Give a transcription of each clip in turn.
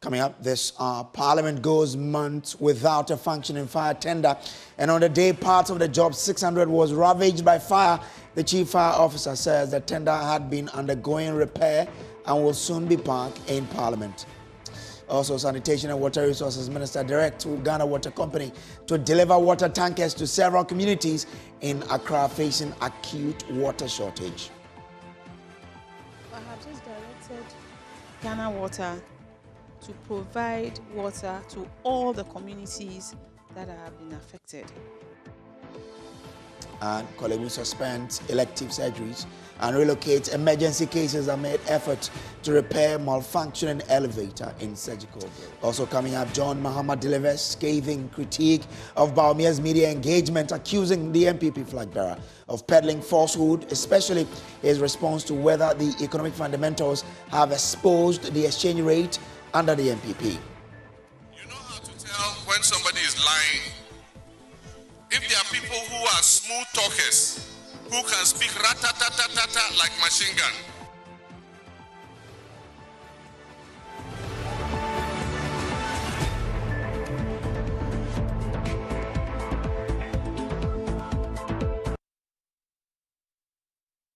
Coming up, this Parliament goes months without a functioning fire tender, and on the day parts of the job 600 was ravaged by fire. The chief fire officer says the tender had been undergoing repair and will soon be back in Parliament. Also, Sanitation and Water Resources Minister directs Ghana Water Company to deliver water tankers to several communities in Accra facing acute water shortage. I have just directed Ghana Water to provide water to all the communities that have been affected. And Colleague suspends elective surgeries and relocates emergency cases amid efforts to repair malfunctioning elevator in surgical. Also coming up, John Mahama delivers scathing critique of Baumia's media engagement, accusing the MPP flag bearer of peddling falsehood, especially his response to whether the economic fundamentals have exposed the exchange rate under the MPP. You know how to tell when somebody is lying? If there are people who are smooth talkers, who can speak rat-ta-ta-ta-ta-ta like machine gun.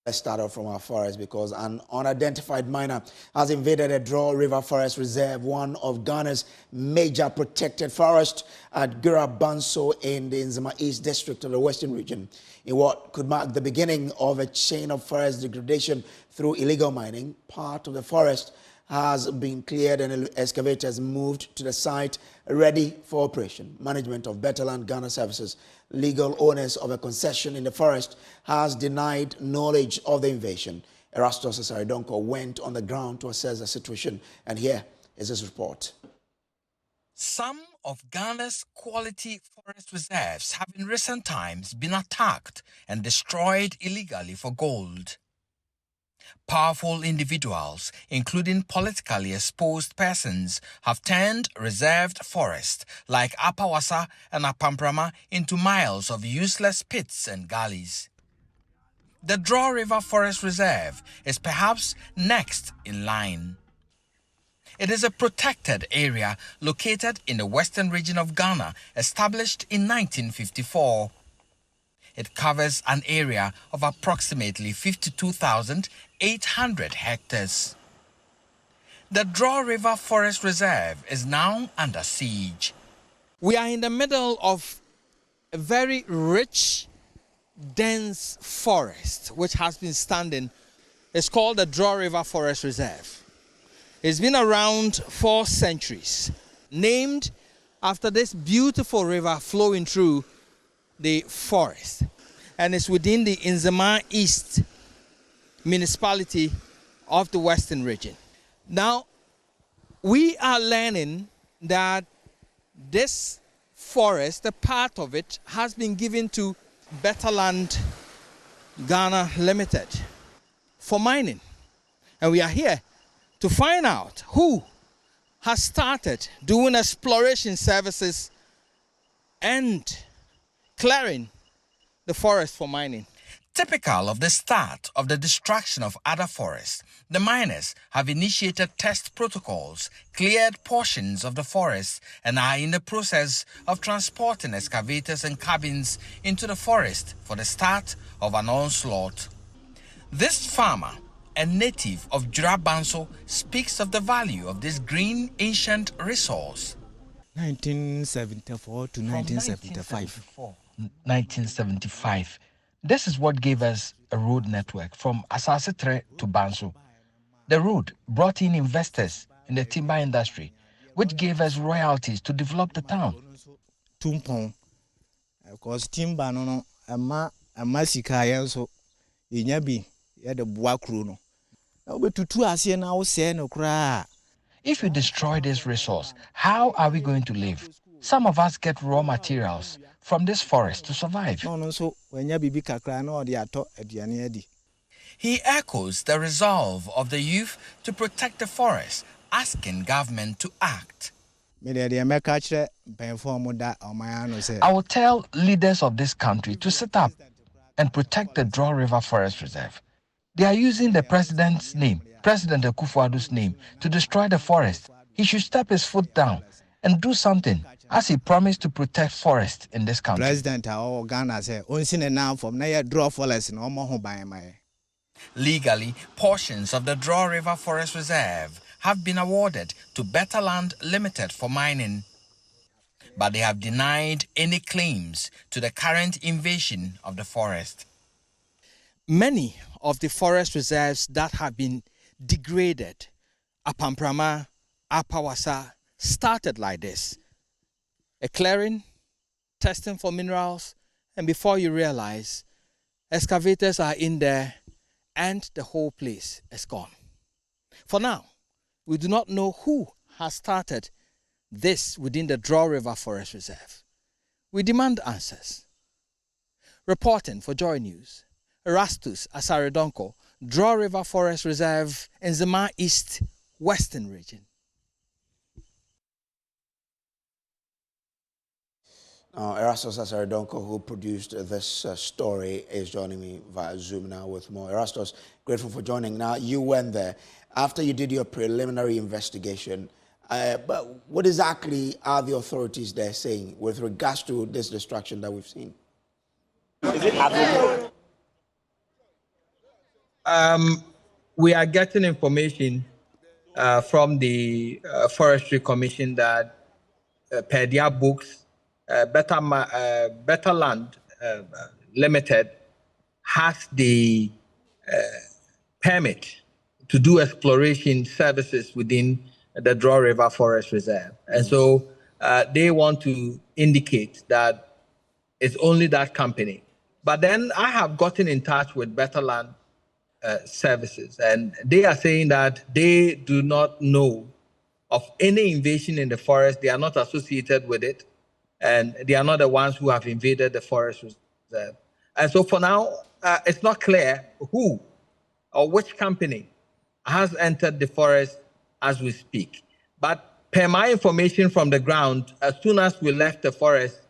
Let's start off from our forest because an unidentified miner has invaded a Draw River Forest Reserve, one of Ghana's major protected forests at Gurabanso in the Nzema East District of the Western Region. In what could mark the beginning of a chain of forest degradation through illegal mining, part of the forest has been cleared and excavators moved to the site ready for operation. Management of Better Land Ghana Services, legal owners of a concession in the forest, has denied knowledge of the invasion. Erastus Saridonko went on the ground to assess the situation, and here is his report. Some of Ghana's quality forest reserves have in recent times been attacked and destroyed illegally for gold. Powerful individuals, including politically exposed persons, have turned reserved forest like Apawasa and Apamprama into miles of useless pits and gullies. The Draw River Forest Reserve is perhaps next in line. It is a protected area located in the western region of Ghana, established in 1954. It covers an area of approximately 52,800 hectares. The Draw River Forest Reserve is now under siege. We are in the middle of a very rich, dense forest which has been standing. It's called the Draw River Forest Reserve. It's been around 4 centuries, named after this beautiful river flowing through the forest, and it's within the Nzema East municipality of the Western region. Now, we are learning that this forest, a part of it, has been given to Better Land Ghana Limited for mining, and we are here to find out who has started doing exploration services and clearing the forest for mining. Typical of the start of the destruction of other forests, the miners have initiated test protocols, cleared portions of the forest, and are in the process of transporting excavators and cabins into the forest for the start of an onslaught. This farmer, a native of Jurabanso, speaks of the value of this green ancient resource. 1974 to 1975. 1975. This is what gave us a road network from Asasetre to Banso. The road brought in investors in the timber industry, which gave us royalties to develop the town. Tumpon, because timber no ama sika yenso yenyabi ye de boa kru no. Na obetutu ase na wo se no kra. If you destroy this resource, how are we going to live? Some of us get raw materials from this forest to survive. He echoes the resolve of the youth to protect the forest, asking government to act. I will tell leaders of this country to sit up and protect the Draw River Forest Reserve. They are using the president's name, President Akufo-Addo's name, to destroy the forest. he should step his foot down and do something, as he promised to protect forests in this country. President our Ghana say only now from na draw forest no more ho ban mai. Legally, portions of the Draw River Forest Reserve have been awarded to Better Land Limited for mining, but they have denied any claims to the current invasion of the forest. Many of the forest reserves that have been degraded, Apamprama, Apawasa, started like this. A clearing, testing for minerals, and before you realize, excavators are in there and the whole place is gone. For now, we do not know who has started this within the Draw River Forest Reserve. We demand answers. Reporting for Joy News, Erastus Asaredonko, Draw River Forest Reserve in Zema East, Western Region. Erastus Asaredonko, who produced this story, is joining me via Zoom now with more. Erastus, grateful for joining. Now, you went there after you did your preliminary investigation. But what exactly are the authorities there saying with regards to this destruction that we've seen? We are getting information from the Forestry Commission that per their books, Better Land Limited has the permit to do exploration services within the Draw River Forest Reserve. And so they want to indicate that it's only that company. But then I have gotten in touch with Better Land Services, and they are saying that they do not know of any invasion in the forest. They are not associated with it, and they are not the ones who have invaded the forest reserve. And so for now, it's not clear who or which company has entered the forest as we speak. But per my information from the ground, as soon as we left the forest,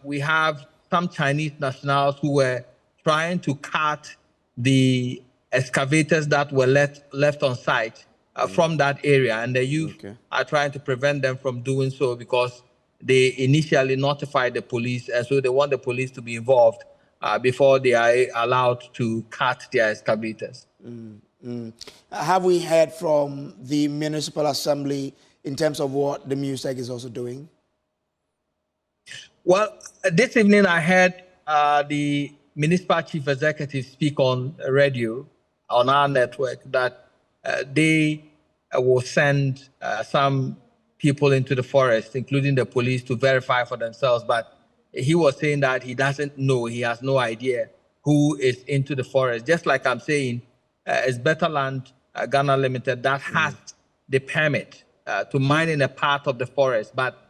we have some Chinese nationals who were trying to cut the excavators that were left on site from that area, and the youth are trying to prevent them from doing so because they initially notified the police, and so they want the police to be involved before they are allowed to cut their excavators. Have we heard from the Municipal Assembly in terms of what the MUSEC is also doing? Well, this evening I heard the Municipal Chief Executive speak on radio on our network that they will send some people into the forest, including the police, to verify for themselves. But he was saying that he doesn't know, he has no idea who is into the forest. Just like I'm saying, it's Better Land Ghana Limited that has the permit to mine in a part of the forest, but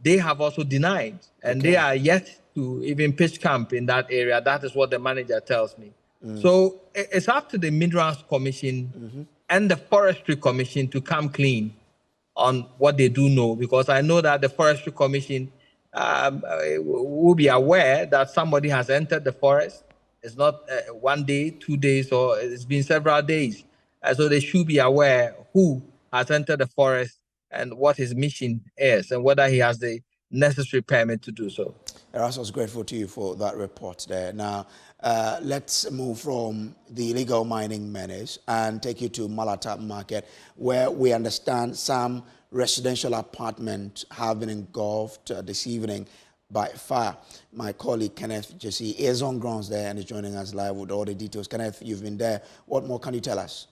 they have also denied, and they are yet to even pitch camp in that area. That is what the manager tells me. So it's up to the Minerals Commission and the Forestry Commission to come clean on what they do know, because I know that the Forestry Commission will be aware that somebody has entered the forest. It's not 1 day, 2 days, or it's been several days. So they should be aware who has entered the forest and what his mission is, and whether he has the necessary permit to do so. Erasmus, grateful to you for that report there. Now, let's move from the illegal mining menace and take you to Malata Market, where we understand some residential apartments have been engulfed this evening by fire. My colleague Kenneth Jesse is on grounds there and is joining us live with all the details. Kenneth, you've been there. What more can you tell us?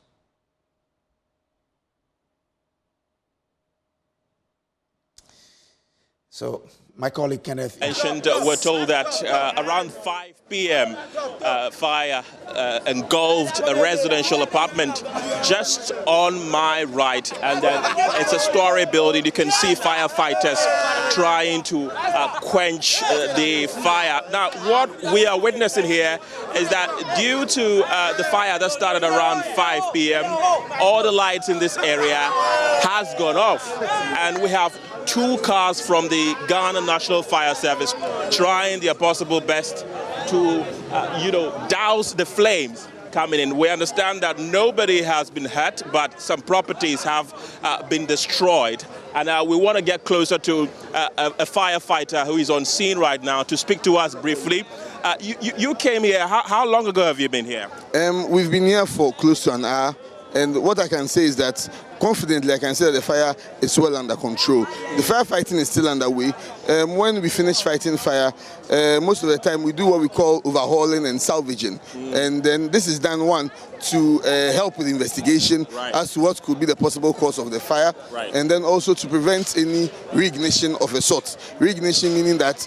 So, my colleague Kenneth mentioned, we're told that around 5 p.m. Fire engulfed a residential apartment just on my right, and then it's a story building. You can see firefighters trying to quench the fire. Now, what we are witnessing here is that due to the fire that started around 5 p.m., all the lights in this area has gone off, and we have 2 cars from the Ghana National Fire Service trying their possible best to, douse the flames. coming in. We understand that nobody has been hurt, but some properties have been destroyed. And we want to get closer to a firefighter who is on scene right now to speak to us briefly. You came here, how long ago have you been here? We've been here for close to an hour. And what I can say is that confidently I can say that the fire is well under control. The firefighting is still underway. When we finish fighting fire, most of the time we do what we call overhauling and salvaging. And then this is done, one, to help with investigation as to what could be the possible cause of the fire, and then also to prevent any reignition of a sort. Reignition meaning that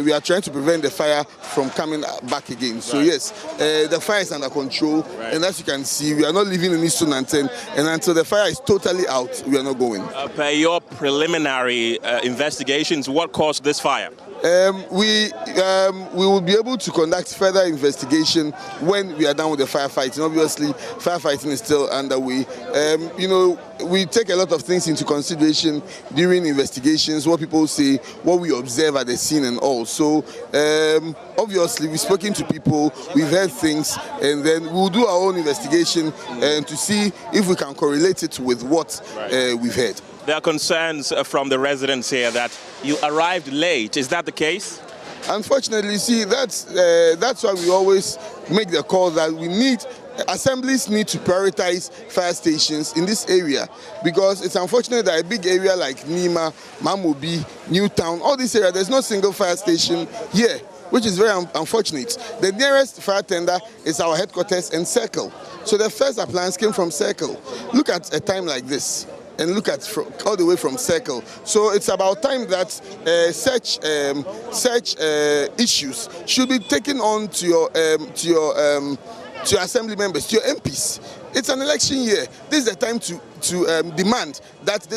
we are trying to prevent the fire from coming back again. So yes, the fire is under control, and as you can see, we are not living in Eastern Anten, and until the fire is totally out, we are not going. Per your preliminary investigations, what caused this fire? We will be able to conduct further investigation when we are done with the firefighting. Obviously, firefighting is still underway. You know, we take a lot of things into consideration during investigations, what people say, what we observe at the scene and all. So, obviously, we've spoken to people, we've heard things, and then we'll do our own investigation to see if we can correlate it with what we've heard. There are concerns from the residents here that you arrived late. Is that the case? Unfortunately, see, that's why we always make the call that we need, assemblies need to prioritize fire stations in this area, because it's unfortunate that a big area like Nima, Mamobi, Newtown, all this area, there's no single fire station here, which is very unfortunate. The nearest fire tender is our headquarters in Circle. So the first appliance came from Circle. Look at a time like this, and look at all the way from Circle. So it's about time that such issues should be taken on to your assembly members, to your MPs. It's an election year. This is the time to demand that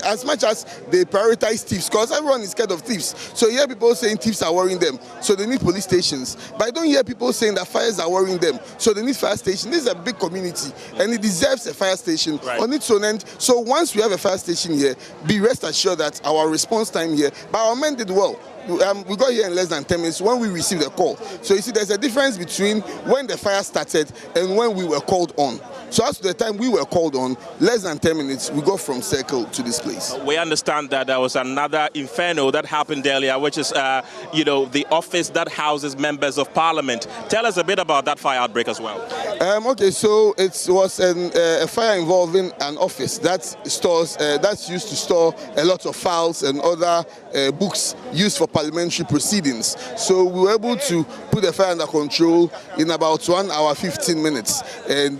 as much as they prioritize thieves, because everyone is scared of thieves. So you hear people saying thieves are worrying them, so they need police stations. But I don't hear people saying that fires are worrying them, so they need fire stations. This is a big community, and it deserves a fire station on its own end. So once we have a fire station here, be rest assured that our response time here, but our men did well. We got here in less than 10 minutes when we received a call. So you see, there's a difference between when the fire started and when we were called on. So as to the time we were called on, less than 10 minutes, we got from Circle to this place. We understand that there was another inferno that happened earlier, which is, you know, the office that houses members of parliament. Tell us a bit about that fire outbreak as well. Okay, so it was a fire involving an office that stores, that's used to store a lot of files and other books used for parliamentary proceedings. So we were able to put the fire under control in about 1 hour 15 minutes. And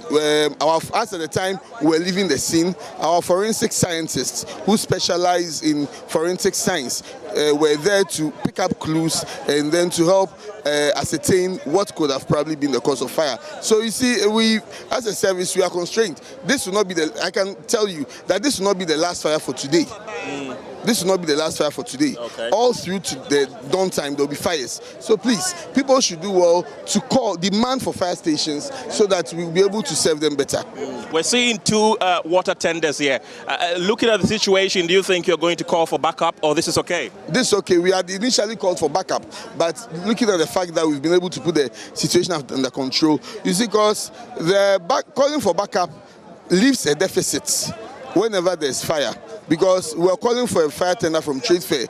as at the time we were leaving the scene, our forensic scientists who specialize in forensic science were there to pick up clues and then to help ascertain what could have probably been the cause of fire. So you see, we as a service, we are constrained. This will not be I can tell you that this will not be the last fire for today. This will not be the last fire for today. Okay. All through to the dawn time, there will be fires. So please, people should do well to demand for fire stations so that we'll be able to serve them better. We're seeing two water tenders here. Looking at the situation, do you think you're going to call for backup, or this is okay? This is okay. We had initially called for backup, but looking at the fact that we've been able to put the situation under control, you see, because calling for backup leaves a deficit whenever there's fire, because we're calling for a fire tender from Trade Fair.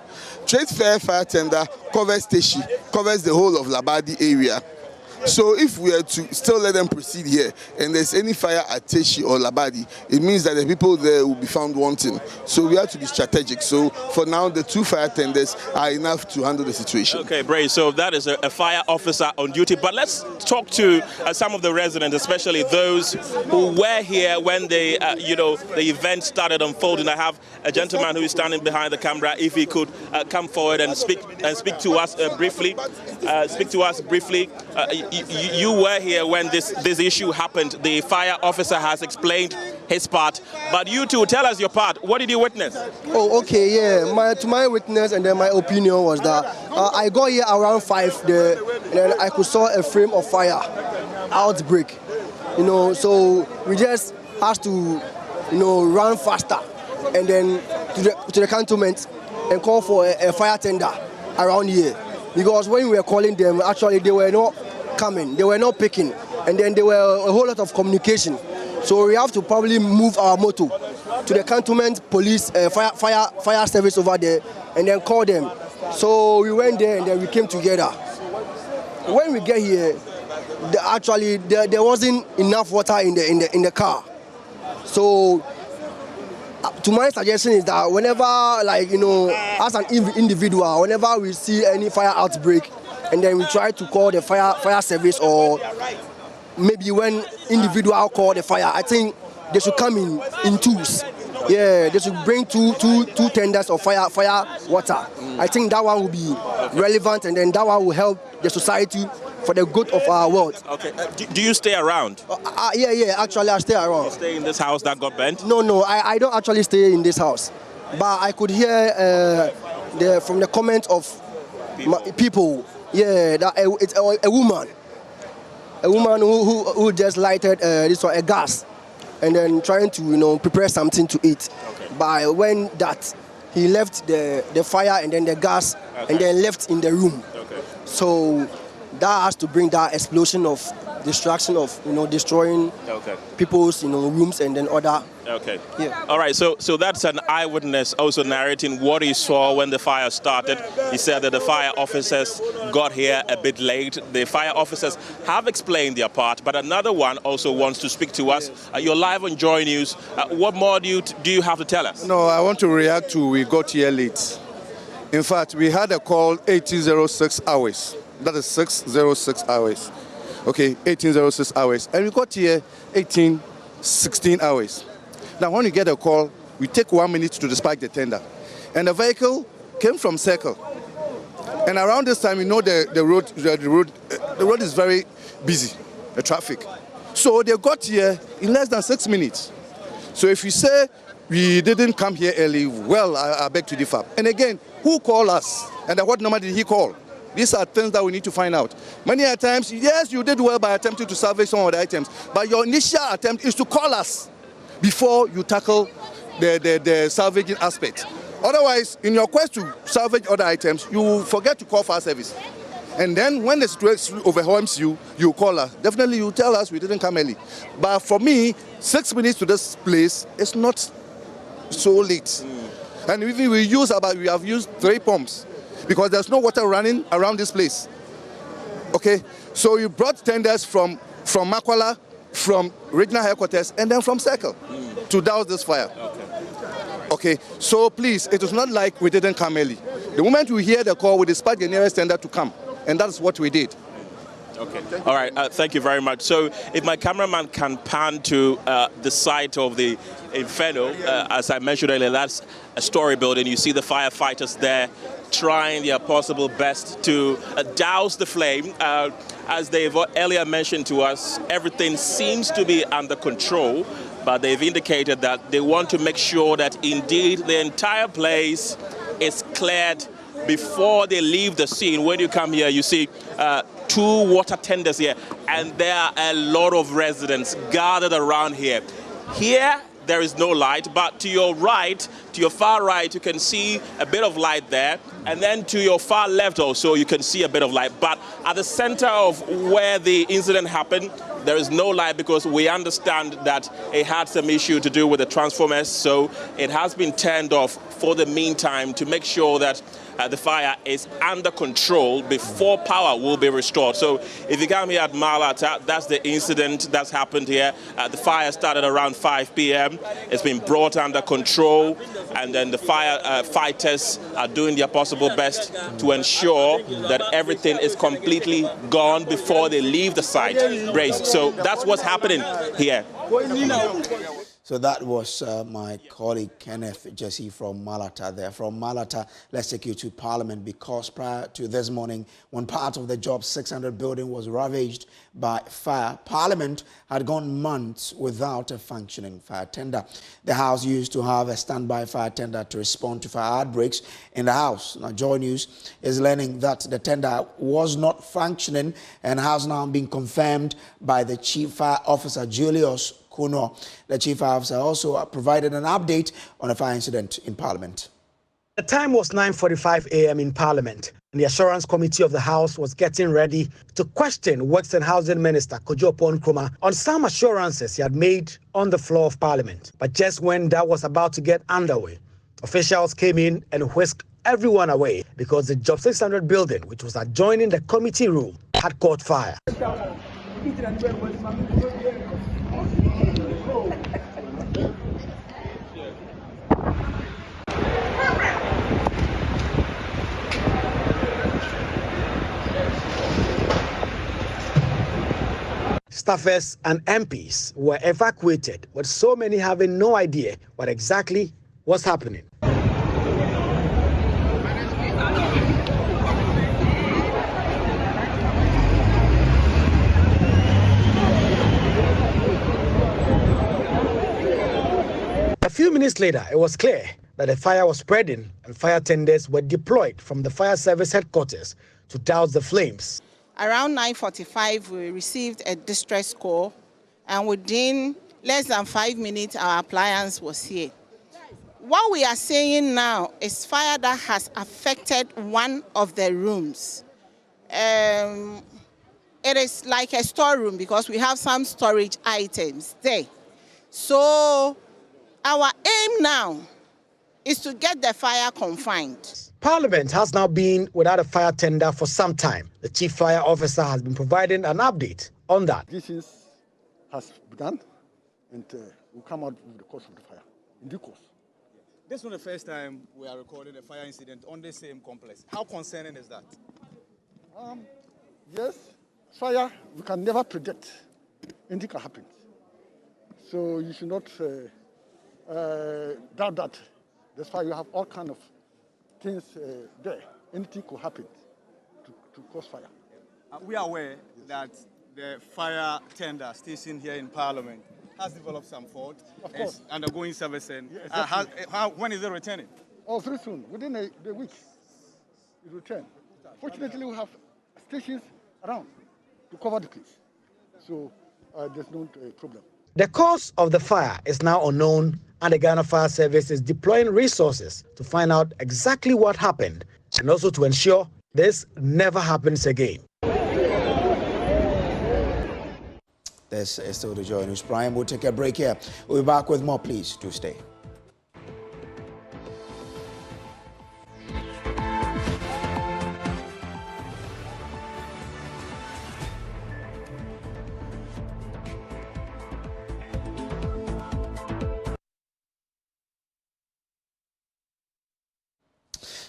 Trade Fair fire tender covers Teshi, covers the whole of Labadi area. So if we are to still let them proceed here and there's any fire at Teshi or Labadi, it means that the people there will be found wanting. So we have to be strategic. So for now, the 2 fire tenders are enough to handle the situation. Okay, Bray, so that is a fire officer on duty. But let's talk to some of the residents, especially those who were here when the event started unfolding. I have a gentleman who is standing behind the camera. If he could come forward and speak to us briefly. You were here when this issue happened. The fire officer has explained his part, but you two, tell us your part. What did you witness? Oh, okay, yeah. My witness and then my opinion was that I got here around 5 there, and then I could saw a frame of fire outbreak. So we just had to, run faster, and then to the cantonment and call for a fire tender around here, because when we were calling them, actually they were not coming, they were not picking. and then there were a whole lot of communication. So we have to probably move our motor to the cantonment police fire service over there, and then call them. So we went there and then we came together. When we get here, there wasn't enough water in the car. So to my suggestion is that whenever, like, you know, as an individual, whenever we see any fire outbreak, and then we try to call the fire service, or maybe when individual call the fire, I think they should come in twos. Yeah, they should bring two tenders of fire water. I think that one will be relevant, and then that one will help the society for the good of our world. Okay. Do you stay around? Yeah. Actually, I stay around. You stay in this house that got burnt? No. I don't actually stay in this house, but I could hear from the comments of people. Yeah, that it's a woman who just lighted this one, a gas, and then trying to, you know, prepare something to eat. Okay. But when that, he left the fire and then the gas, and then left in the room. Okay. So that has to bring that explosion of destruction of, you know, destroying people's, you know, rooms and then other. Okay. Yeah. All right. So that's an eyewitness also narrating what he saw when the fire started. He said that the fire officers got here a bit late. The fire officers have explained their part, but another one also wants to speak to us. You're live on Joy News. What more do you have to tell us? No, I want to react to we got here late. In fact, we had a call 1806 hours. That is 606 hours. Okay, 1806 hours. And we got here 1816 hours. Now, when you get a call, we take 1 minute to dispatch the tender. And the vehicle came from Circle. And around this time, you know the road is very busy, the traffic. So they got here in less than 6 minutes. So if you say we didn't come here early, well, I beg to differ. And again, who called us? And at what number did he call? These are things that we need to find out. Many times, yes, you did well by attempting to salvage some of the items, but your initial attempt is to call us before you tackle the salvaging aspect. Otherwise, in your quest to salvage other items, you forget to call fire service. And then when the situation overwhelms you, you call us. Definitely you tell us we didn't come early. But for me, 6 minutes to this place is not so late. And even we have used 3 pumps because there's no water running around this place. Okay, so you brought tenders from Makwala, from regional headquarters, and then from Circle to douse this fire. Okay, so please, it is not like we didn't come early. The moment we hear the call, we dispatch the nearest tender to come, and that's what we did. Okay. All right. Thank you very much. So, if my cameraman can pan to the site of the inferno, as I mentioned earlier, that's a story building. You see the firefighters there trying their possible best to douse the flame. As they've earlier mentioned to us, everything seems to be under control, but they've indicated that they want to make sure that indeed the entire place is cleared before they leave the scene. When you come here, you see 2 water tenders here, and there are a lot of residents gathered around here. Here, there is no light, but to your right, to your far right, you can see a bit of light there, and then to your far left also, you can see a bit of light. But at the center of where the incident happened, there is no light because we understand that it had some issue to do with the transformers, so it has been turned off for the meantime to make sure that the fire is under control before power will be restored. So if you come here at Malata, that's the incident that's happened here. The fire started around 5 p.m. It's been brought under control, and then the fire fighters are doing their possible best to ensure that everything is completely gone before they leave the site. Brace. So that's what's happening here. So that was my colleague Kenneth Jesse from Malata there. From Malata, let's take you to Parliament, because prior to this morning, when part of the Job 600 building was ravaged by fire, Parliament had gone months without a functioning fire tender. The House used to have a standby fire tender to respond to fire outbreaks in the House. Now, Joy News is learning that the tender was not functioning and has now been confirmed by the Chief Fire Officer, Julius Kuno. The Chief Fire Officer also provided an update on a fire incident in Parliament. The time was 9:45 a.m. in Parliament, and the Assurance Committee of the House was getting ready to question Works and Housing Minister Kojo Nkrumah on some assurances he had made on the floor of Parliament. But just when that was about to get underway, officials came in and whisked everyone away because the Job 600 building, which was adjoining the committee room, had caught fire. Staffers and MPs were evacuated, with so many having no idea what exactly was happening. A few minutes later, it was clear that the fire was spreading and fire tenders were deployed from the fire service headquarters to douse the flames. Around 9:45, we received a distress call, and within less than 5 minutes, our appliance was here. What we are saying now is fire that has affected one of the rooms. It is like a storeroom because we have some storage items there. So our aim now is to get the fire confined. Parliament has now been without a fire tender for some time. The chief fire officer has been providing an update on that. This has begun, and we'll come out with the cause of the fire in due course. This is not the first time we are recording a fire incident on the same complex. How concerning is that? Yes, fire, we can never predict. Anything can happen. So you should not doubt that. That's why you have all kinds of things there. Anything could happen to cause fire. We are aware that the fire tender station here in Parliament has developed some fault. Of course. It's undergoing servicing. Yeah, exactly. When is it returning? Oh, very soon. Within a week, it will return. Fortunately, we have stations around to cover the place. So there's no problem. The cause of the fire is now unknown, and the Ghana Fire Service is deploying resources to find out exactly what happened and also to ensure this never happens again. This is still the Joy News Prime. We'll take a break here. We'll be back with more. Please do stay.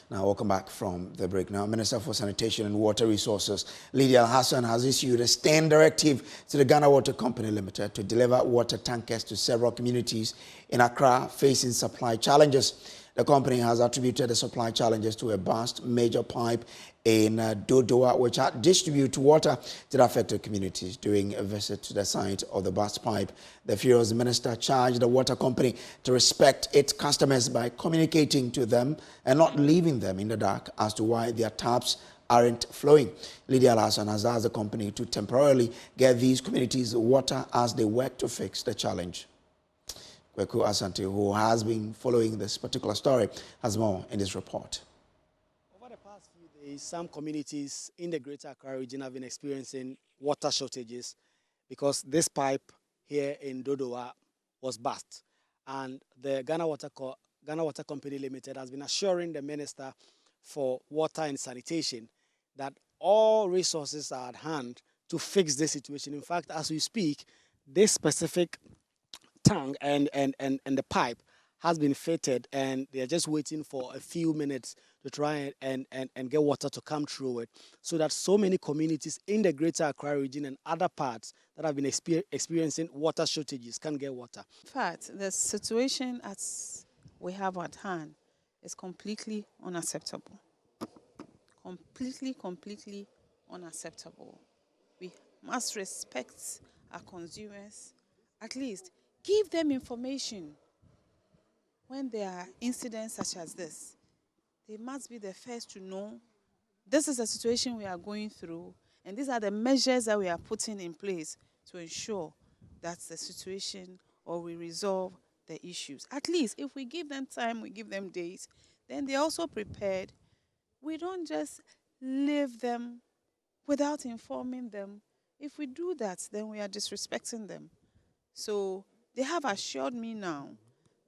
Now, welcome back from the break. Now, Minister for Sanitation and Water Resources, Lydia Hassan, has issued a stern directive to the Ghana Water Company Limited to deliver water tankers to several communities in Accra facing supply challenges. The company has attributed the supply challenges to a burst major pipe in Dodoa, which distributes water to the affected communities. During a visit to the site of the burst pipe, the furious minister charged the water company to respect its customers by communicating to them and not leaving them in the dark as to why their taps aren't flowing. Lydia Hassan has asked the company to temporarily get these communities water as they work to fix the challenge. Kweku Asantehene, who has been following this particular story, has more in this report. Over the past few days, some communities in the Greater Accra region have been experiencing water shortages because this pipe here in Dodoa was burst. And the Ghana Water Company Limited has been assuring the Minister for Water and Sanitation that all resources are at hand to fix this situation. In fact, as we speak, this specific tank and the pipe has been fitted, and they're just waiting for a few minutes to try and get water to come through it, so that so many communities in the Greater Accra region and other parts that have been experiencing water shortages can get water. In fact, the situation as we have at hand is completely unacceptable. Completely unacceptable. We must respect our consumers. At least give them information when there are incidents such as this. They must be the first to know this is the situation we are going through, and these are the measures that we are putting in place to ensure that the situation or we resolve the issues. At least if we give them time, we give them days, then they're also prepared. We don't just leave them without informing them. If we do that, then we are disrespecting them. So they have assured me now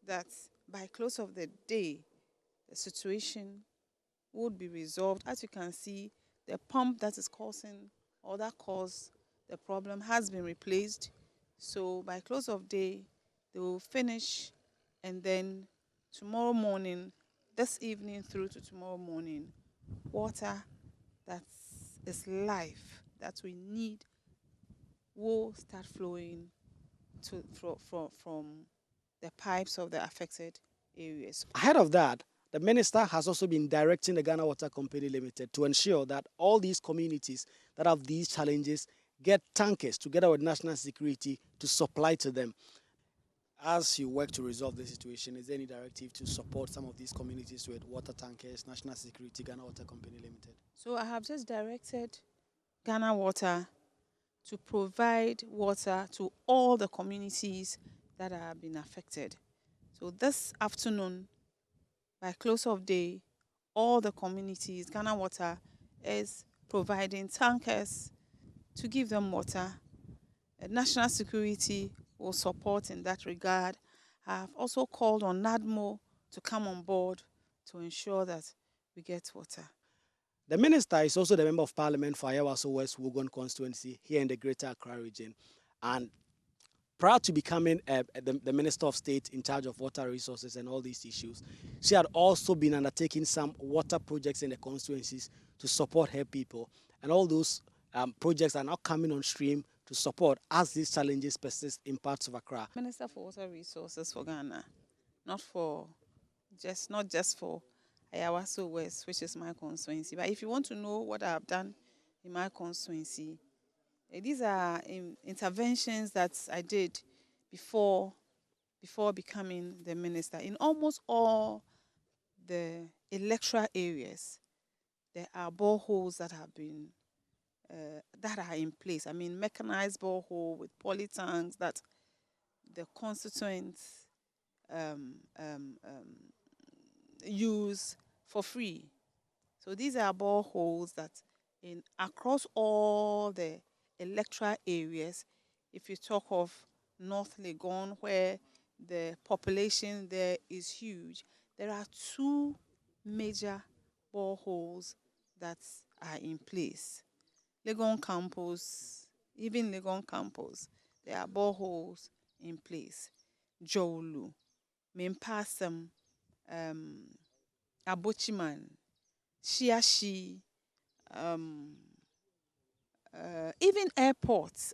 that by close of the day, the situation would be resolved. As you can see, the pump that is causing or that caused the problem has been replaced. So by close of day, they will finish, and then tomorrow morning, this evening through to tomorrow morning, water that is life that we need will start flowing from the pipes of the affected areas. Ahead of that, the minister has also been directing the Ghana Water Company Limited to ensure that all these communities that have these challenges get tankers together with national security to supply to them. As you work to resolve the situation, is there any directive to support some of these communities with water tankers, national security, Ghana Water Company Limited? So I have just directed Ghana Water to provide water to all the communities that have been affected. So this afternoon, by close of day, all the communities, Ghana Water is providing tankers to give them water. National security will support in that regard. I have also called on NADMO to come on board to ensure that we get water. The minister is also the member of parliament for Ayawaso West Wugon constituency here in the Greater Accra region. And prior to becoming the Minister of State in charge of water resources and all these issues, she had also been undertaking some water projects in the constituencies to support her people. And all those projects are now coming on stream to support as these challenges persist in parts of Accra. Minister for Water Resources for Ghana, not just for Ayawaso West, which is my constituency. But if you want to know what I have done in my constituency, these are interventions that I did before becoming the minister. In almost all the electoral areas, there are boreholes that have been that are in place. I mean, mechanized borehole with poly tanks that the constituents use for free. So these are boreholes that across all the electoral areas, if you talk of North Legon, where the population there is huge, there are two major boreholes that are in place. Legon Campus, even Legon Campus, there are boreholes in place. Jolu, Mimpasam, Abochiman, Shiashi, even airport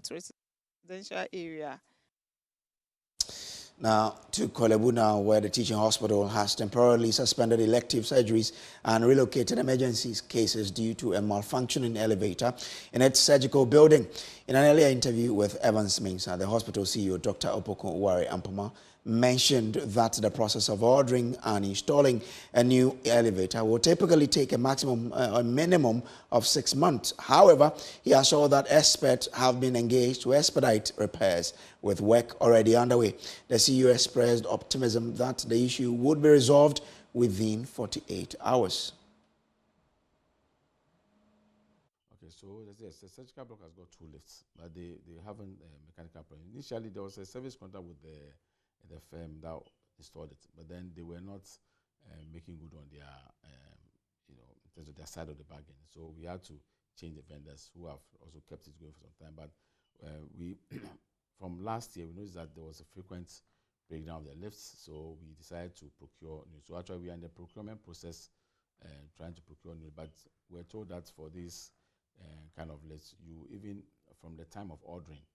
residential area. Now, to Kolebu now, where the teaching hospital has temporarily suspended elective surgeries and relocated emergency cases due to a malfunctioning elevator in its surgical building. In an earlier interview with Evans Mensah, the hospital CEO, Dr. Opoko Uwari Ampama, mentioned that the process of ordering and installing a new elevator will typically take a minimum of 6 months. However, he assured that experts have been engaged to expedite repairs, with work already underway. The CEO expressed optimism that the issue would be resolved within 48 hours. Okay, so yes, the surgical block has got 2 lifts, but they haven't mechanical problem. Initially, there was a service contract with the firm that installed it, but then they were not making good on their, in terms of their side of the bargain. So we had to change the vendors who have also kept it going for some time. But we, from last year, we noticed that there was a frequent breakdown of the lifts, so we decided to procure new. So actually, we are in the procurement process, trying to procure new. But we're told that for this kind of lifts, you even from the time of ordering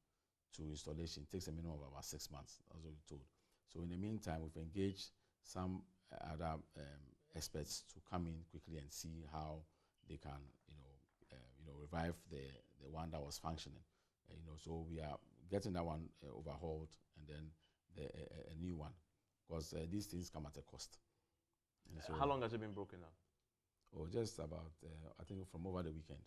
to installation, it takes a minimum of about 6 months. That's what we're told. So in the meantime, we've engaged some other experts to come in quickly and see how they can, revive the one that was functioning. So we are getting that one overhauled, and then a new one, because these things come at a cost. So how long has it been broken now? Oh, just about I think from over the weekend.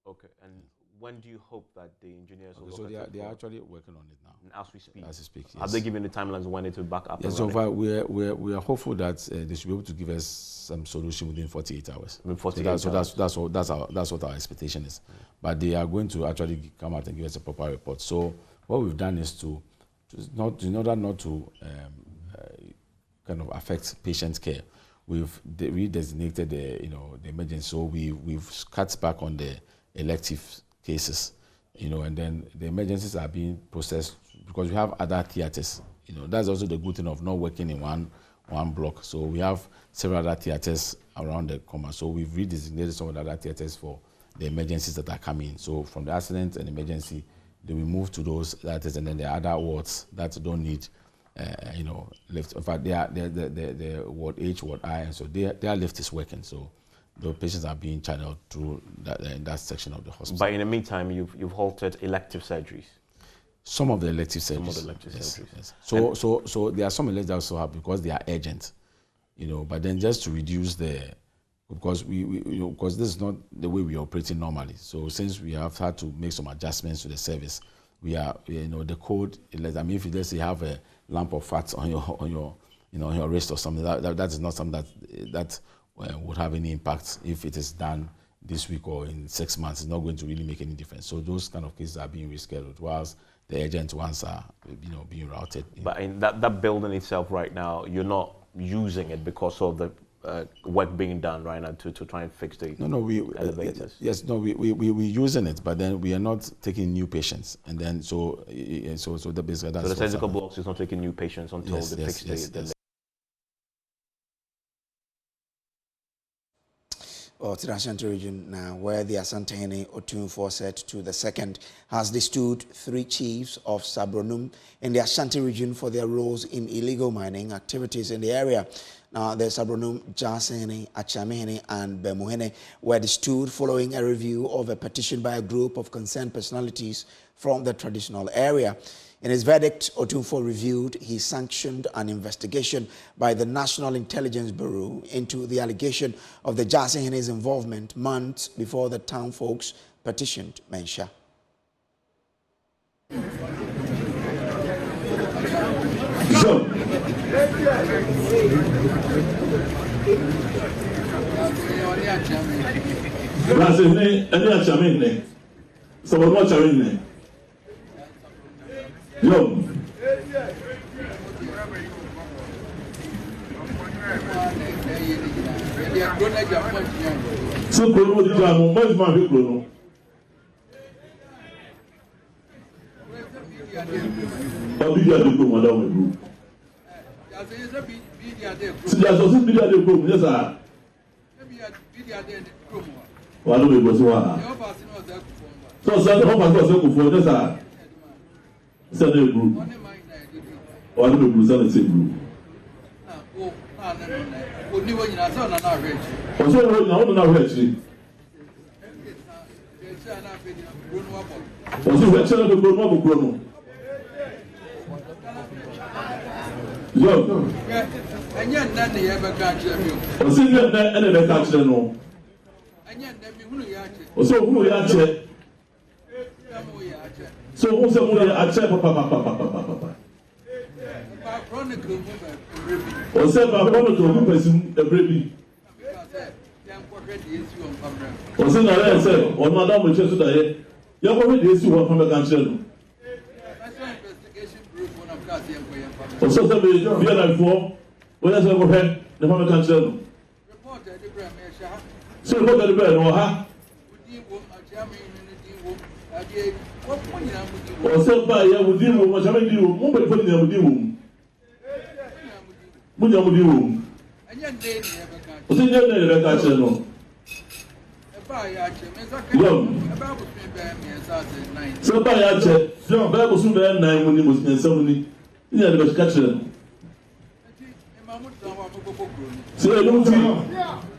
Okay, and when do you hope that the engineers will so look at it? They are actually working on it now. As we speak? As we speak, yes. Have they given the timelines when it will back up? Yes, so far we are hopeful that they should be able to give us some solution within 48 hours. Within 48 hours. That's what our expectation is. But they are going to actually come out and give us a proper report. So what we've done is in order not to kind of affect patient care, we've redesignated the emergency. So we've cut back on the elective cases, and then the emergencies are being processed because we have other theaters. That's also the good thing of not working in one block. So we have several other theaters around the comma. So we've redesignated some of the other theaters for the emergencies that are coming. So from the accident and emergency, then we move to those theaters, and then there are other wards that don't need lift. In fact, they are the ward H, ward I, and so their lift is working. So the patients are being channeled through that section of the hospital. But in the meantime, you've halted elective surgeries. Some of the elective surgeries. Yes. So there are some elective that also have because they are urgent, But then just to reduce because because this is not the way we are operating normally. So since we have had to make some adjustments to the service, we are the code. I mean, if you let's say have a lump of fat on your wrist or something, that is not something that would have any impact if it is done this week or in 6 months. It's not going to really make any difference. So those kind of cases are being rescheduled, whilst the urgent ones are being routed. But in that building itself right now, you're not using it because of the work being done right now to try and fix the elevators. We're using it, but then we are not taking new patients, and then so the surgical blocks is not taking new patients until they fix the Or to the Ashanti region now, where the Asantehene Otunfo said to the second has destooled 3 chiefs of Sabronum in the Ashanti region for their roles in illegal mining activities in the area. Now, the Sabronum, Jasehene, Achamehene, and Bemuhene were destooled following a review of a petition by a group of concerned personalities from the traditional area. In his verdict, Otunfo reviewed he sanctioned an investigation by the National Intelligence Bureau into the allegation of the Jasehene's involvement months before the town folks petitioned Mensha. Yo. So Krono di jamu, mas ma be Krono. Bidia de ko madam we group. Si ja so si bidia de ko, yes sir. Bidia de ko. Wa do we go so wa. So say the officer say ko for yes sir. Say the group. Wa do we go say the same group. Ọsọ ìwé na ọdún náà wẹ̀ ẹ̀kí. Ọsọ ìwé ẹ̀kí náà gbogbo ọmọ gbogbo ọmọ. Yọ. Ọsọ ìwé ẹ̀nà ẹ̀nà ẹ̀bẹ̀ ká kyerẹ nù. Ọsọ òhun yà kyẹ. So òhun sẹ òhun yà kyẹ papapapapapapa. Ọsẹ bàbá ọ̀nà tó òhun pẹ̀sì ẹ̀bẹ̀rẹ̀ bi. Ọsẹ náà ẹ̀ sẹ́ ọ̀nà Adamu ìṣẹ́ sódà yẹ yẹ kọ́ fẹ́ di esi wọn fún mi ká kyerẹ nù. Ọsọ sẹ bi bí ẹ̀ nà ìfọ́ wọ́n yẹ sẹ́ kọ́ fẹ́ ní fún mi ká kyerẹ nù. Sọ ìfọ́ tẹ̀lé bẹ́ẹ̀ ni wọ́n ha. Ọsẹ báyìí ẹ̀ wò dín wò ọ̀sẹ̀ mi dín wò mo bẹ̀rẹ̀ fún mi ní ẹ̀ wò dín wò mo ní ẹ̀ wò dín wò ọsẹ ní ẹ̀ nà ẹ̀ bẹ̀ ká kyerẹ nù. Sọ báyìí àkyẹ bẹ́ẹ̀ kò sún bẹ́ẹ̀ nàn mu ni mo sì nsẹ́mu ni ní ẹ̀ bẹ̀ ká kyerẹ nù. Sọ ẹ̀ ló ń ti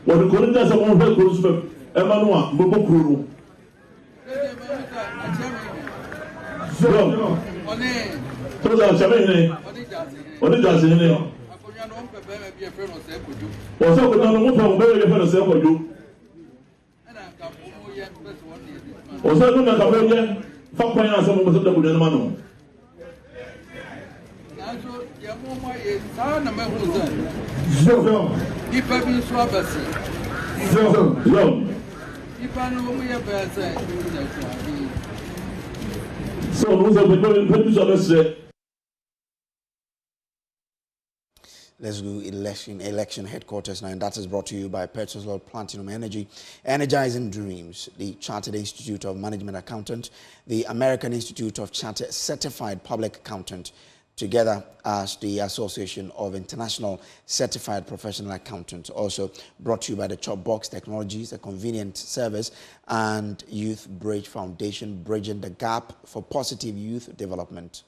wọ́n kò ní ní ẹsẹ̀ wọn fẹ́ kúrò sùpẹ̀ ẹ̀ máa nù à mbọ́bọ́ kúrò nù. Tó sọ Àṣàmẹ́hìnì Oníjàsẹ́hìnì ọ̀sẹ̀ kò náà ló mú fẹ́ wọn bẹ́ẹ̀ yẹ fẹ́ lọ sẹ́ ẹ̀kọ́jú. Also, no man can be for point and some of the good man. Let's do election headquarters now, and that is brought to you by Petrosol Platinum Energy, Energizing Dreams, the Chartered Institute of Management Accountant, the American Institute of Chartered Certified Public Accountant, together as the Association of International Certified Professional Accountants. Also brought to you by the Chopbox Technologies, a convenient service, and Youth Bridge Foundation, bridging the gap for positive youth development.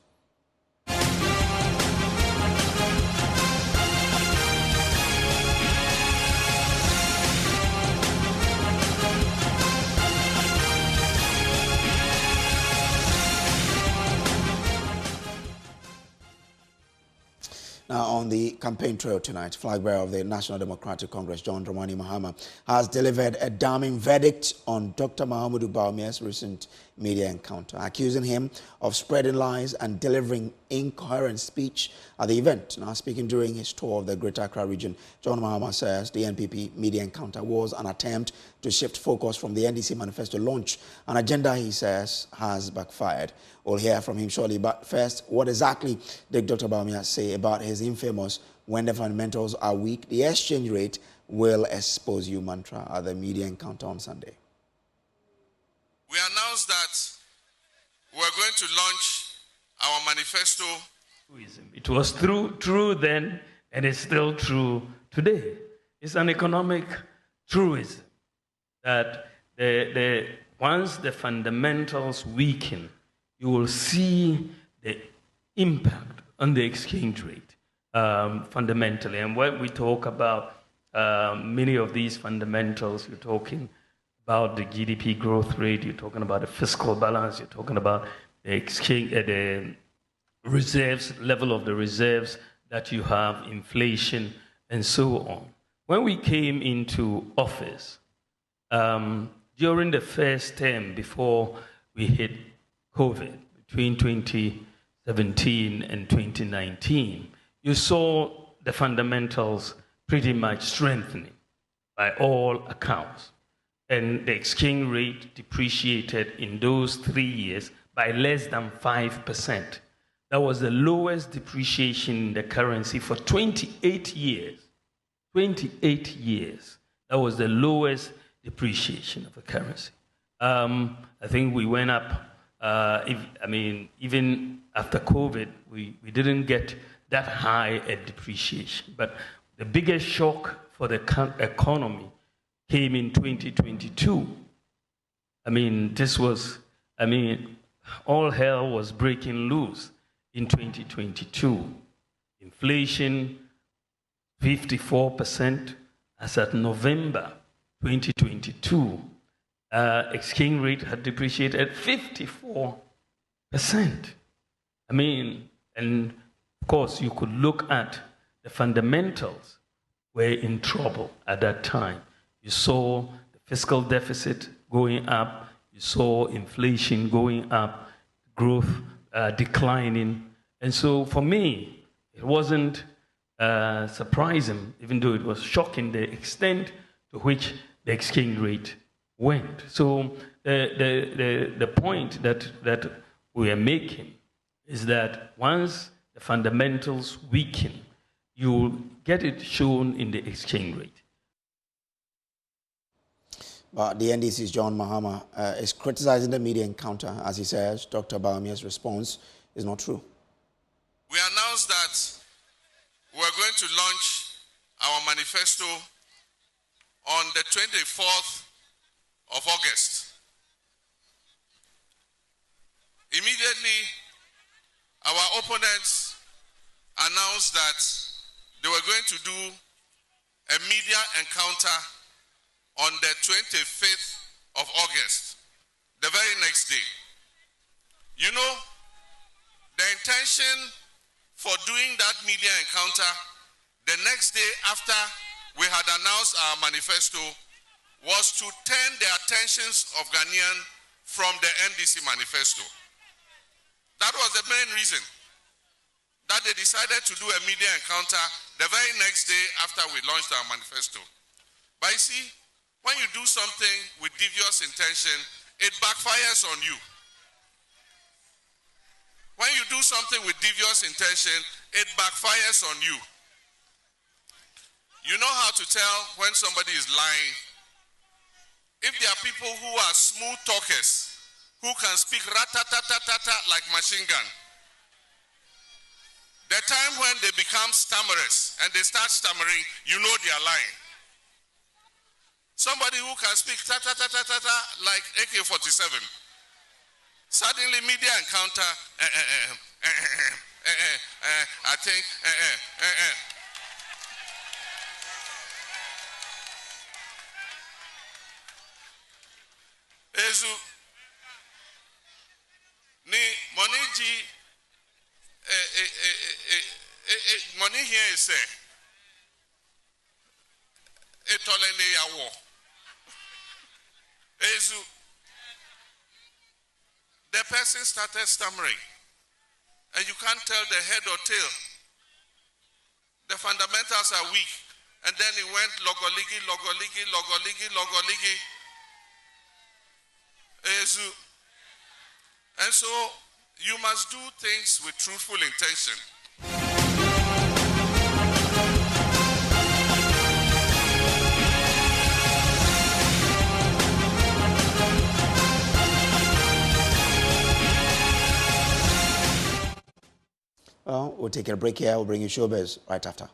Now, on the campaign trail tonight, flag bearer of the National Democratic Congress, John Dramani Mahama, has delivered a damning verdict on Dr. Mahamudu Bawumia's recent media encounter, accusing him of spreading lies and delivering incoherent speech at the event. Now, speaking during his tour of the Greater Accra region, John Mahama says the NPP media encounter was an attempt to shift focus from the NDC manifesto launch, an agenda he says has backfired. We'll hear from him shortly, but first, what exactly did Dr. Bawumia say about his infamous "when the fundamentals are weak, the exchange rate will expose you" mantra at the media encounter on Sunday? We announced that we're going to launch our manifesto. It was true then, and it's still true today. It's an economic truism that once the fundamentals weaken, you will see the impact on the exchange rate fundamentally. And when we talk about many of these fundamentals, you're talking about the GDP growth rate, you're talking about the fiscal balance, you're talking about the exchange, the reserves, level of the reserves that you have, inflation, and so on. When we came into office, during the first term before we hit COVID, between 2017 and 2019, you saw the fundamentals pretty much strengthening by all accounts. And the exchange rate depreciated in those 3 years by less than 5%. That was the lowest depreciation in the currency for 28 years. 28 years. That was the lowest depreciation of the currency. I think we went up, even after COVID, we didn't get that high a depreciation. But the biggest shock for the economy came in 2022. All hell was breaking loose in 2022. Inflation, 54% as at November 2022. Exchange rate had depreciated at 54%. And of course, you could look at the fundamentals were in trouble at that time. You saw the fiscal deficit going up, you saw inflation going up, growth declining. And so for me, it wasn't surprising, even though it was shocking, the extent to which the exchange rate went. So the point that we are making is that once the fundamentals weaken, you will get it shown in the exchange rate. But the NDC's John Mahama is criticizing the media encounter as he says Dr. Bawumia's response is not true. We announced that we're going to launch our manifesto on the 24th of August. Immediately, our opponents announced that they were going to do a media encounter on the 25th of August, the very next day. You know, the intention for doing that media encounter the next day after we had announced our manifesto was to turn the attentions of Ghanaians from the NDC manifesto. That was the main reason that they decided to do a media encounter the very next day after we launched our manifesto. But you see, when you do something with devious intention, it backfires on you. When you do something with devious intention, it backfires on you. You know how to tell when somebody is lying. If there are people who are smooth talkers, who can speak rat-ta-ta-ta-ta-ta like machine gun, the time when they become stammerers and they start stammering, you know they are lying. Somebody who can speak ta-ta-ta-ta-ta-ta like AK-47, suddenly media encounter, I think, Ezu, ni money G, money here is etolene yawo. Ezu, the person started stammering, and you can't tell the head or tail. The fundamentals are weak, and then he went logoligi, logoligi, logoligi, logoligi. Ezu. And so you must do things with truthful intention. Well, we'll take a break here. We'll bring you showbiz right after.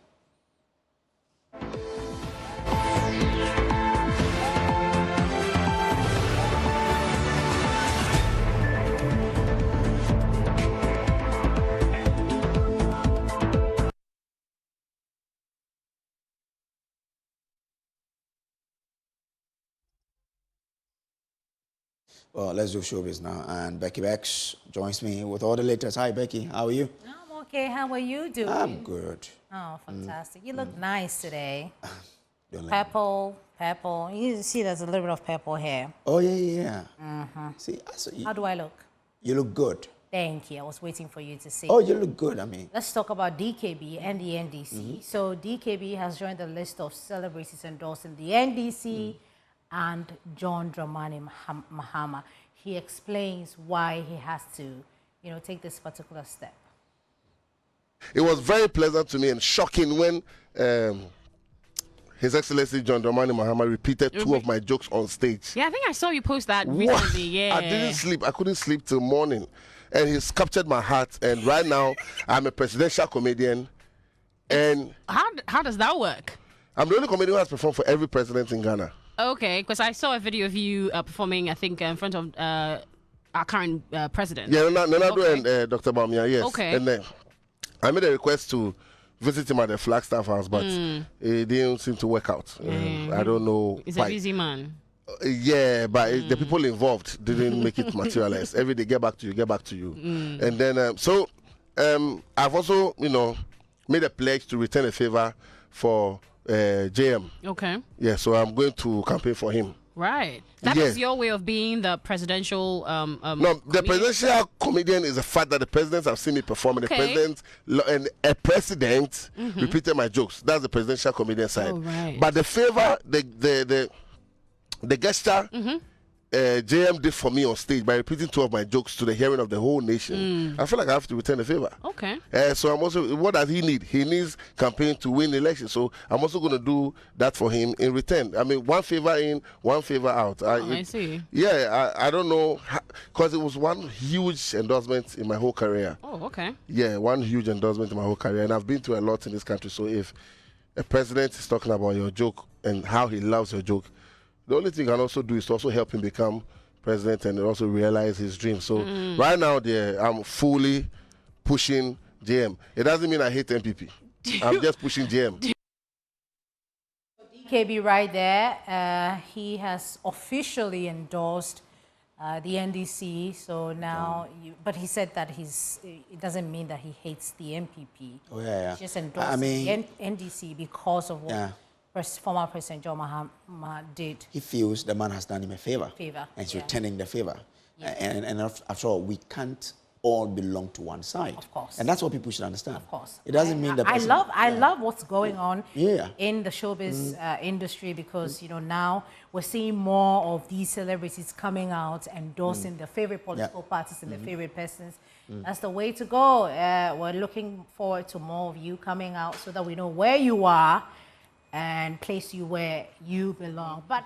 Well, let's do showbiz now. And Becky Bex joins me with all the latest. Hi, Becky. How are you? I'm okay. How are you doing? I'm good. Oh, fantastic. You look nice today. Don't Purple. You see there's a little bit of purple here. Oh, yeah. Mm-hmm. See, how do I look? You look good. Thank you. I was waiting for you to say. Oh, you look good. I mean, let's talk about DKB and the NDC. So DKB has joined the list of celebrities endorsing the NDC and John Dramani Mahama. He explains why he has to, take this particular step. It was very pleasant to me and shocking when His Excellency John Dramani Mahama repeated two of my jokes on stage. Yeah, I think I saw you post that recently. Yeah, I didn't sleep. I couldn't sleep till morning, and he's captured my heart. And right now, I'm a presidential comedian. And how does that work? I'm the only comedian who has performed for every president in Ghana. Okay, because I saw a video of you performing, I think, in front of our current president. Yeah, Nonado and Dr. Bamia, yes. Okay. And I made a request to visit him at the Flagstaff House, but it didn't seem to work out. I don't know. He's a busy man. Yeah, but the people involved didn't make it materialize. Every day, get back to you. And then, I've also, made a pledge to return a favor for JM. Okay. Yeah, so I'm going to campaign for him. Right. That is your way of being the presidential no, the presidential comedian is the fact that the presidents have seen me perform, and the president and a president repeated my jokes. That's the presidential comedian side. Oh, right. But the favor, the gesture JM did for me on stage by repeating two of my jokes to the hearing of the whole nation, I feel like I have to return the favor. Okay. So I'm also, what does he need? He needs campaign to win the election. So I'm also going to do that for him in return. I mean, one favor in, one favor out. I see. Yeah, I don't know, because it was one huge endorsement in my whole career. Oh, okay. Yeah, one huge endorsement in my whole career. And I've been to a lot in this country. So if a president is talking about your joke and how he loves your joke, the only thing I can also do is to also help him become president and also realize his dream. So right now, I'm fully pushing JM. It doesn't mean I hate MPP. I'm just pushing JM. DKB right there, he has officially endorsed the NDC. So now, but he said that it doesn't mean that he hates the MPP. Oh, yeah. He's just endorsing the NDC because of what former President John Mahama did. He feels the man has done him a favor. And he's returning the favor. Yes. And after all, we can't all belong to one side. Of course. And that's what people should understand. Of course. It doesn't mean that. I love what's going on in the showbiz industry, because you know, now we're seeing more of these celebrities coming out endorsing their favorite political parties and their favorite persons. That's the way to go. We're looking forward to more of you coming out so that we know where you are and place you where you belong. But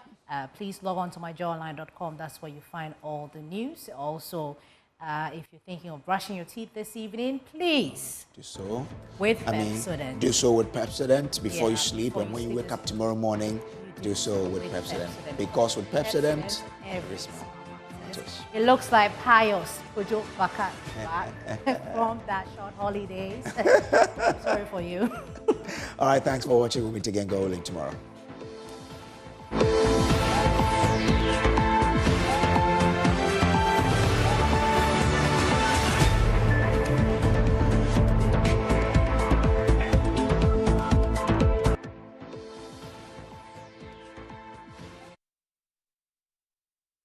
please log on to myjoyonline.com. That's where you find all the news. Also, if you're thinking of brushing your teeth this evening, please do so with Pepsodent. Do so with Pepsodent before you sleep, and when you wake up tomorrow morning, do so with Pepsodent. Because with Pepsodent, every smile matters. It looks like Pius Pujo Bakat back from that short holidays. Sorry for you. All right, thanks for watching. We'll meet again, Go Link tomorrow.